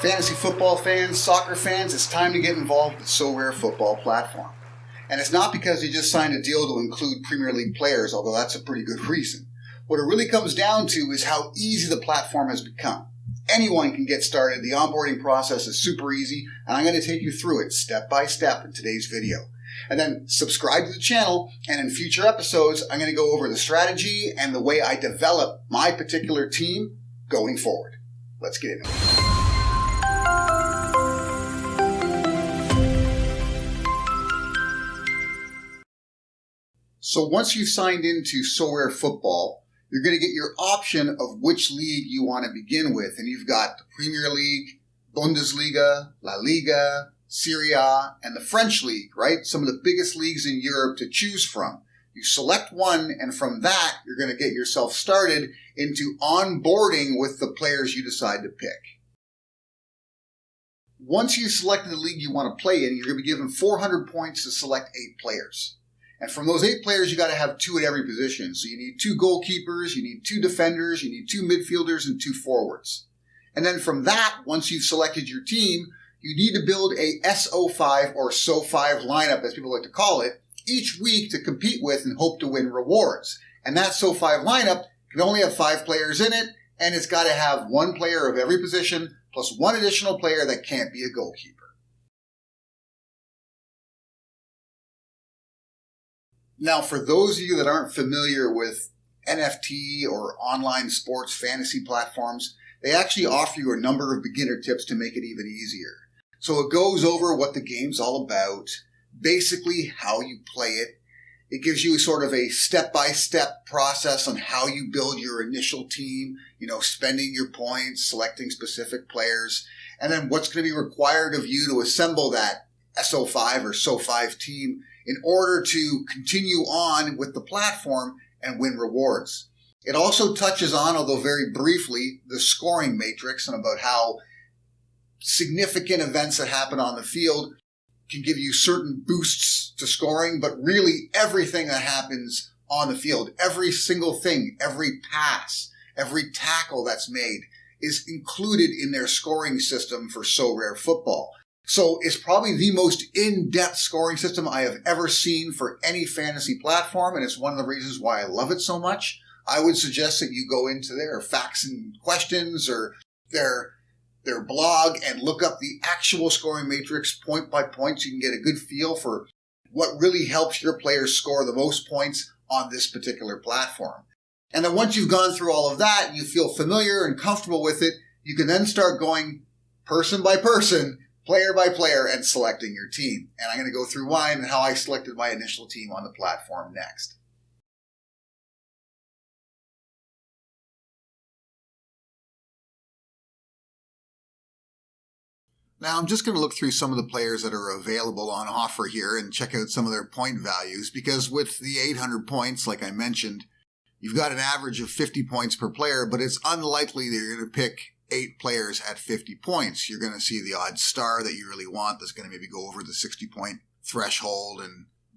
Fantasy football fans, soccer fans, it's time to get involved with the Sorare Football platform. And it's not because you just signed a deal to include Premier League players, although that's a pretty good reason. What it really comes down to is how easy the platform has become. Anyone can get started. The onboarding process is super easy, and I'm going to take you through it step by step in today's video. And then subscribe to the channel, and in future episodes, I'm going to go over the strategy and the way I develop my particular team going forward. Let's get into it. So once you've signed into Sorare Football, you're going to get your option of which league you want to begin with. And you've got the Premier League, Bundesliga, La Liga, Serie A, and the French League, right? Some of the biggest leagues in Europe to choose from. You select one, and from that, you're going to get yourself started into onboarding with the players you decide to pick. Once you've selected the league you want to play in, you're going to be given 400 points to select 8 players. And from those 8 players, you got to have 2 at every position. So you need 2 goalkeepers, you need 2 defenders, you need 2 midfielders, and 2 forwards. And then from that, once you've selected your team, you need to build a SO5 or SO5 lineup, as people like to call it, each week to compete with and hope to win rewards. And that SO5 lineup can only have 5 players in it, and it's got to have 1 player of every position plus 1 additional player that can't be a goalkeeper. Now, for those of you that aren't familiar with NFT or online sports fantasy platforms, they actually offer you a number of beginner tips to make it even easier. So it goes over what the game's all about, basically how you play it. It gives you sort of a step-by-step process on how you build your initial team, spending your points, selecting specific players, and then what's going to be required of you to assemble that SO5 or SO5 team in order to continue on with the platform and win rewards. It also touches on, although very briefly, the scoring matrix and about how significant events that happen on the field can give you certain boosts to scoring, but really everything that happens on the field, every single thing, every pass, every tackle that's made is included in their scoring system for Sorare Football. So it's probably the most in-depth scoring system I have ever seen for any fantasy platform, and it's one of the reasons why I love it so much. I would suggest that you go into their facts and questions or their blog and look up the actual scoring matrix point by point so you can get a good feel for what really helps your players score the most points on this particular platform. And then once you've gone through all of that and you feel familiar and comfortable with it, you can then start going person by person, player by player, and selecting your team. And I'm going to go through why and how I selected my initial team on the platform next. Now I'm just going to look through some of the players that are available on offer here and check out some of their point values, because with the 800 points, like I mentioned, you've got an average of 50 points per player, but it's unlikely that you're going to pick 8 players at 50 points. You're going to see the odd star that you really want that's going to maybe go over the 60-point threshold,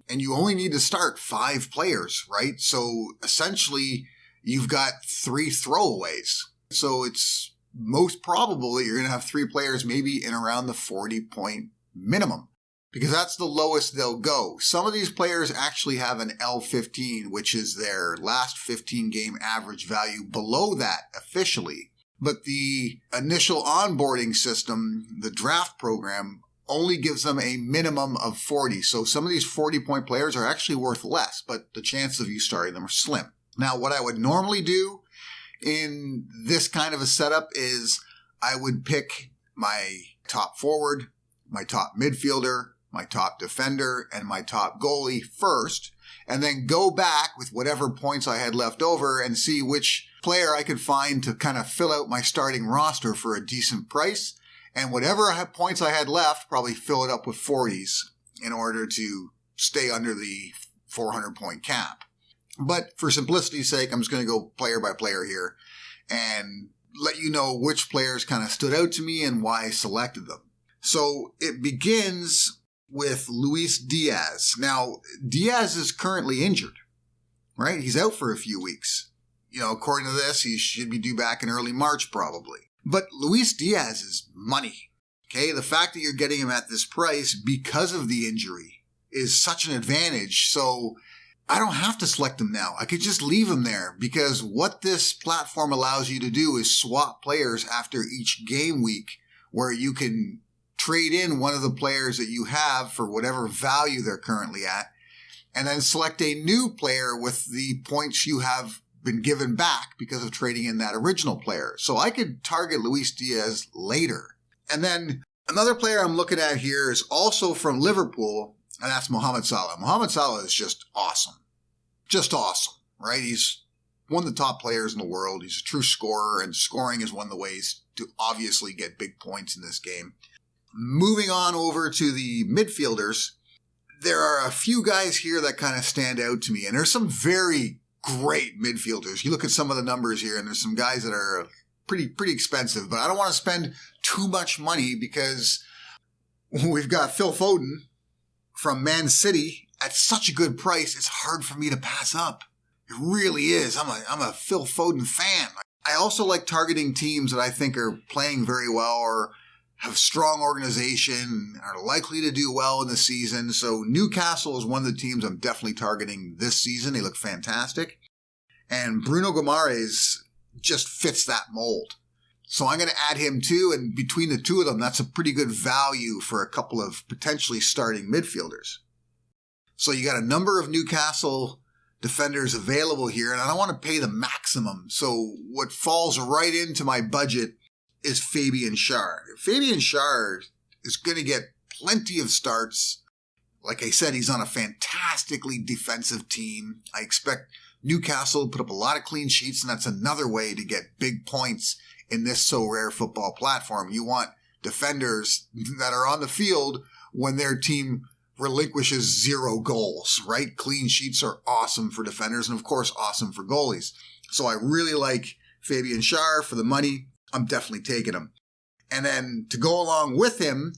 and you only need to start 5 players, right? So essentially, you've got 3 throwaways. So it's most probable that you're going to have 3 players maybe in around the 40-point minimum, because that's the lowest they'll go. Some of these players actually have an L15, which is their last 15-game average value below that officially. But the initial onboarding system, the draft program, only gives them a minimum of 40. So some of these 40-point players are actually worth less, but the chances of you starting them are slim. Now, what I would normally do in this kind of a setup is I would pick my top forward, my top midfielder, my top defender, and my top goalie first, and then go back with whatever points I had left over and see which player I could find to kind of fill out my starting roster for a decent price, and whatever points I had left, probably fill it up with 40s in order to stay under the 400-point cap. But for simplicity's sake, I'm just going to go player by player here and let you know which players kind of stood out to me and why I selected them. So it begins with Luis Diaz. Now, Diaz is currently injured, right? He's out for a few weeks. According to this, he should be due back in early March probably. But Luis Diaz is money. Okay, the fact that you're getting him at this price because of the injury is such an advantage. So I don't have to select him now. I could just leave him there, because what this platform allows you to do is swap players after each game week, where you can trade in one of the players that you have for whatever value they're currently at, and then select a new player with the points you have been given back because of trading in that original player. So I could target Luis Diaz later. And then another player I'm looking at here is also from Liverpool, and that's Mohamed Salah. Mohamed Salah is just awesome. Just awesome, right? He's one of the top players in the world. He's a true scorer, and scoring is one of the ways to obviously get big points in this game. Moving on over to the midfielders, there are a few guys here that kind of stand out to me, and there's some very great midfielders. You look at some of the numbers here, and there's some guys that are pretty expensive, but I don't want to spend too much money because we've got Phil Foden from Man City at such a good price. It's hard for me to pass up. It really is. I'm a Phil Foden fan. I also like targeting teams that I think are playing very well or have strong organization, are likely to do well in the season. So Newcastle is one of the teams I'm definitely targeting this season. They look fantastic. And Bruno Guimaraes just fits that mold. So I'm going to add him too. And between the two of them, that's a pretty good value for a couple of potentially starting midfielders. So you got a number of Newcastle defenders available here, and I don't want to pay the maximum. So what falls right into my budget is Fabian Schär. Fabian Schär is going to get plenty of starts. Like I said, he's on a fantastically defensive team. I expect Newcastle to put up a lot of clean sheets, and that's another way to get big points in this So Rare Football platform. You want defenders that are on the field when their team relinquishes 0 goals, right? Clean sheets are awesome for defenders, and of course, awesome for goalies. So I really like Fabian Schär for the money. I'm definitely taking him. And then to go along with him,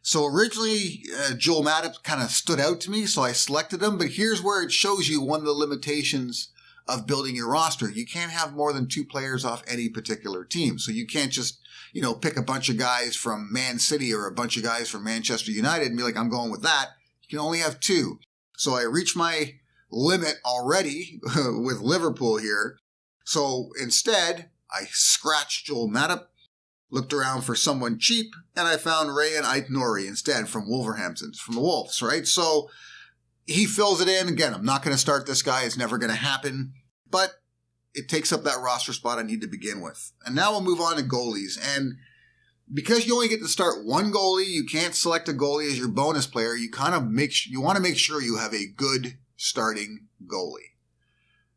so originally Joel Matip kind of stood out to me, so I selected him. But here's where it shows you one of the limitations of building your roster. You can't have more than 2 players off any particular team. So you can't just, pick a bunch of guys from Man City or a bunch of guys from Manchester United and be like, I'm going with that. You can only have 2. So I reached my limit already with Liverpool here. So instead, I scratched Joel Matip, looked around for someone cheap, and I found Rayan Aït-Nouri instead from Wolverhampton, from the Wolves, right? So he fills it in. Again, I'm not going to start this guy. It's never going to happen. But it takes up that roster spot I need to begin with. And now we'll move on to goalies. And because you only get to start one goalie, you can't select a goalie as your bonus player. You want to make sure you have a good starting goalie.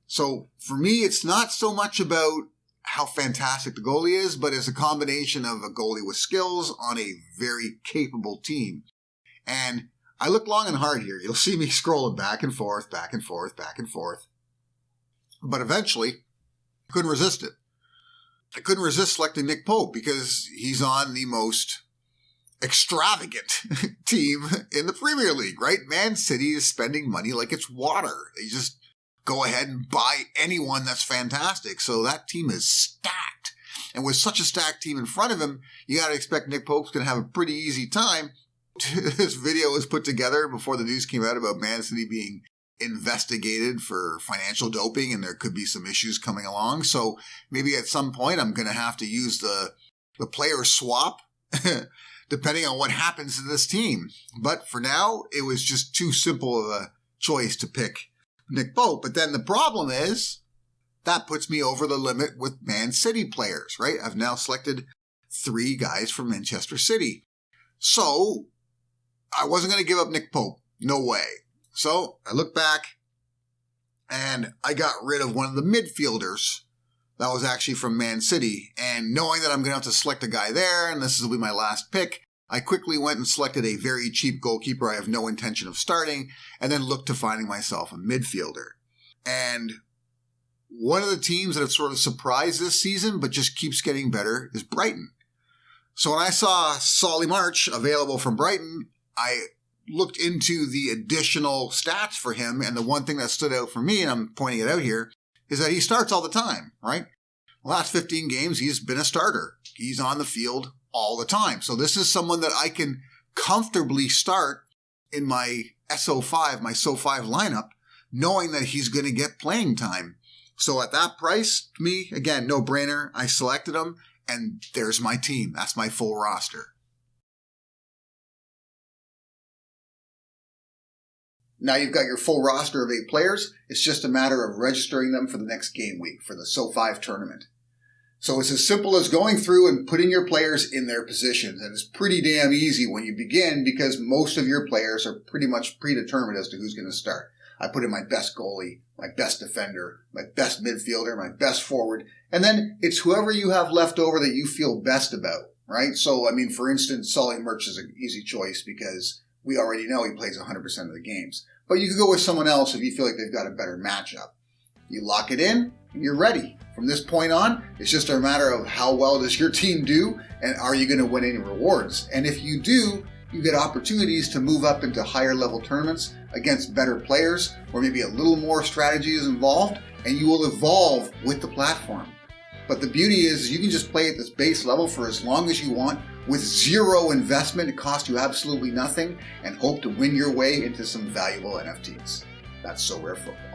So for me, it's not so much about how fantastic the goalie is, but it's a combination of a goalie with skills on a very capable team. And I looked long and hard here. You'll see me scrolling back and forth, back and forth, back and forth. But eventually, I couldn't resist it. I couldn't resist selecting Nick Pope because he's on the most extravagant team in the Premier League, right? Man City is spending money like it's water. They just go ahead and buy anyone that's fantastic. So that team is stacked. And with such a stacked team in front of him, you got to expect Nick Pope's going to have a pretty easy time. This video was put together before the news came out about Man City being investigated for financial doping, and there could be some issues coming along. So maybe at some point I'm going to have to use the player swap depending on what happens to this team. But for now, it was just too simple of a choice to pick Nick Pope. But then the problem is that puts me over the limit with Man City players, right? I've now selected 3 guys from Manchester City. So I wasn't going to give up Nick Pope. No way. So I looked back and I got rid of one of the midfielders that was actually from Man City. And knowing that I'm going to have to select a guy there, and this will be my last pick, I quickly went and selected a very cheap goalkeeper I have no intention of starting, and then looked to finding myself a midfielder. And one of the teams that have sort of surprised this season, but just keeps getting better, is Brighton. So when I saw Solly March available from Brighton, I looked into the additional stats for him, and the one thing that stood out for me, and I'm pointing it out here, is that he starts all the time, right? The last 15 games, he's been a starter. he's on the field all the time. So this is someone that I can comfortably start in my SO5, my SO5 lineup, knowing that he's going to get playing time. So at that price, to me, again, no brainer. I selected him, and there's my team. That's my full roster. Now you've got your full roster of 8 players. It's just a matter of registering them for the next game week, for the SO5 tournament. So it's as simple as going through and putting your players in their positions. And it's pretty damn easy when you begin because most of your players are pretty much predetermined as to who's going to start. I put in my best goalie, my best defender, my best midfielder, my best forward. And then it's whoever you have left over that you feel best about, right? So, I mean, for instance, Solly Murch is an easy choice because we already know he plays 100% of the games. But you could go with someone else if you feel like they've got a better matchup. You lock it in, and you're ready. From this point on, it's just a matter of how well does your team do, and are you going to win any rewards? And if you do, you get opportunities to move up into higher level tournaments against better players, where maybe a little more strategy is involved, and you will evolve with the platform. But the beauty is you can just play at this base level for as long as you want with zero investment. It costs you absolutely nothing, and hope to win your way into some valuable NFTs. That's Sorare Football.